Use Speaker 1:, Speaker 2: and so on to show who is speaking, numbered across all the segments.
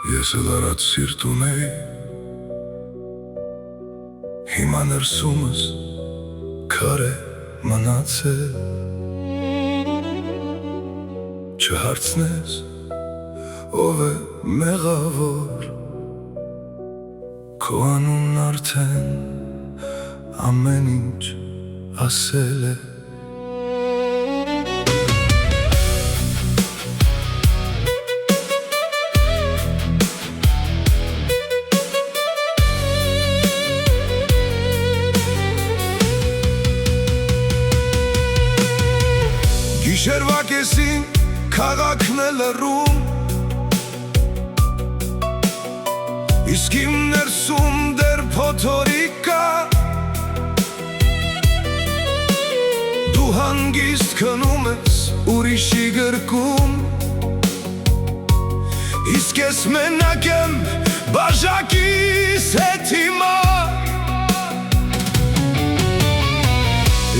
Speaker 1: Ես էլ արած սիրտ ունեի, հիմա ներսումս քար է մնացել։ Չհարցնես, ով է մեղավոր, քո անունն արդեն ամեն ինչ ասել է։ Գիշերվա կեսին քաղաքն է լռում, իսկ իմ ներսում դեռ փոթորիկ կա։ Դու հանգիստ քնում ես ուրիշի գրկում, իսկ ես մենակ եմ բաժակիս հետ հիմա։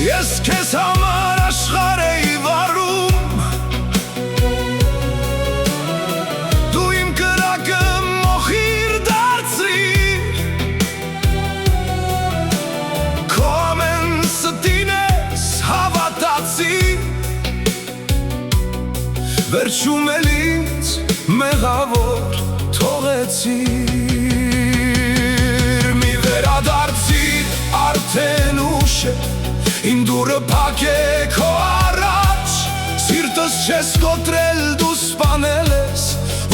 Speaker 1: Ես քեզ համար աշխարհ էի վարում, դու իմ կրակը մոխիր դարձրիր, քո ամեն ստին ես հավատացի, վերջում էլ ինձ մեղավոր թողեցիր։ Մի վերադարձիր, արդեն ուշ է, իմ դուրը փակ է քո առաջ, սիրտս չես կոտրել, դու սպանել ես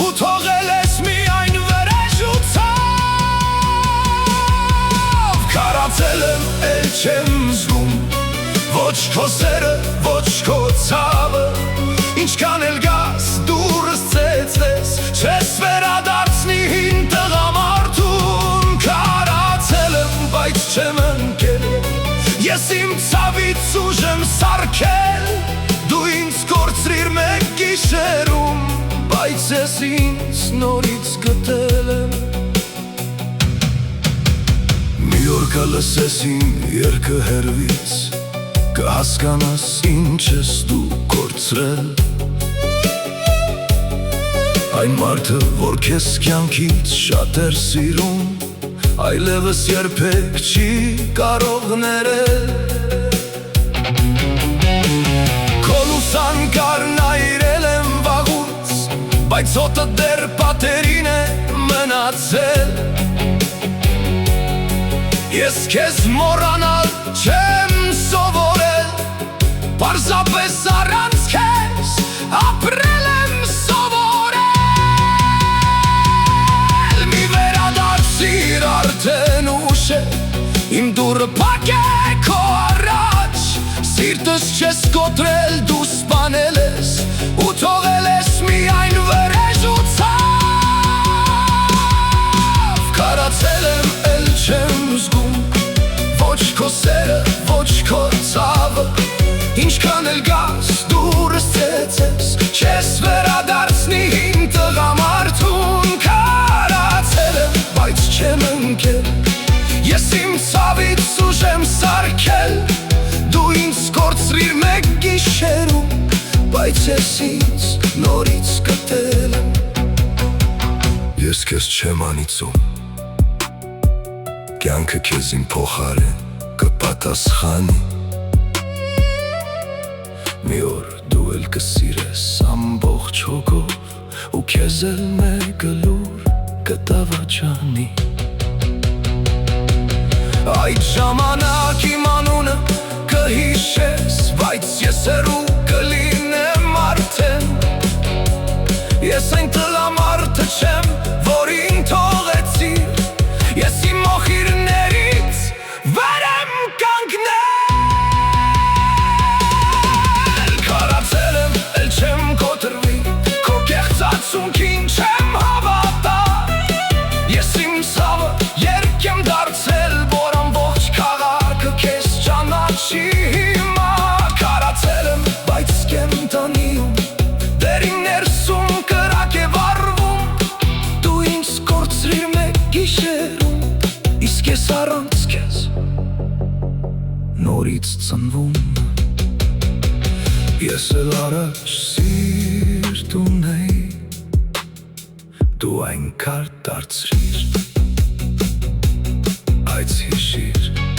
Speaker 1: ու թողել ես միայն վրեժությամբ։ Քարացել եմ, էլ չեմ զգում, ոչ քո սերը, ոչ քո ցավը, ինչքան էլ գաս դուրս ցեցես, չես վերադարձնի հին տղամարդուն։ Քարացել եմ, բայց չեմ ընկել, ես իմ ցավից ուժ եմ սարքել, դու ինձ կորցրիր մեկ գիշերում, բայց ես ինձ նորից գտել եմ։ Մի օր կլսես իմ երգը հեռվից, կհասկանաս ինչ ես դու կորցրել։ Այն մարդը, որ քեզ կյանքից շատ էր սիրում, այլևս երբեք չի կարող ներել։ Քո լուսանկարն այրել եմ վաղուց, բայց օդը դեռ պատերին է մնացել։ Ես քեզ մոռանալ չեմ սովորել, պարզապես առանց քեզ ապրել եմ սովորել։ Մի վերադարձիր, արդեն ուշ է, իմ դուրը փակ է քո առաջ, սիրտս չես կոտրել, դու սպանել ես ու թողել ես միայն վրեժությամբ։ Քարացել եմ, էլ չեմ զգում, ոչ քո սերը, ոչ քո ցավը, ինչքան էլ գաս դուրս ցեցես, չես վերադարձնի հին տղամարդուն։ Քարացել եմ, բայց չեմ ընկել, ես իմ ցավից ուժ եմ սարքել, դու ինձ կորցրիր մեկ գիշերում, բայց ես ինձ նորից գտել եմ։ Ես քեզ չեմ անիծում, կյանքը քեզ իմ փոխարեն կպատասխանի։ Մի օր դու էլ կսիրես ամբողջ հոգով, ու քեզ էլ մեկը լուր կտավաճանի։ Այդ ժամանակ իմ անունը կհիշես, բայց ես հեռու կլինեմ արդեն։ Ես այն տղամարդը չեմ, որին թողեցիր, ես իմ մոխիրներից վեր եմ կանգնել։ Քարացել եմ, էլ չեմ կոտրվի, քո կեղծացունքին չեմ հավատա, ես իմ ցավը երգ եմ դարձել, որ ամբողջ քաղաքը քեզ ճանաչի հիմա։ Քարացել եմ, բայց կենտանիում դեռ իմ ներսում կրակ է վառվում, դու ինձ կորցրիր մեկ գիշերում, իսկ ես առանց քեզ նորից ծնվում։ Ես էլ առաջ սիրտ ունեի, դու այն քար դարձրիր, այդ հիշիր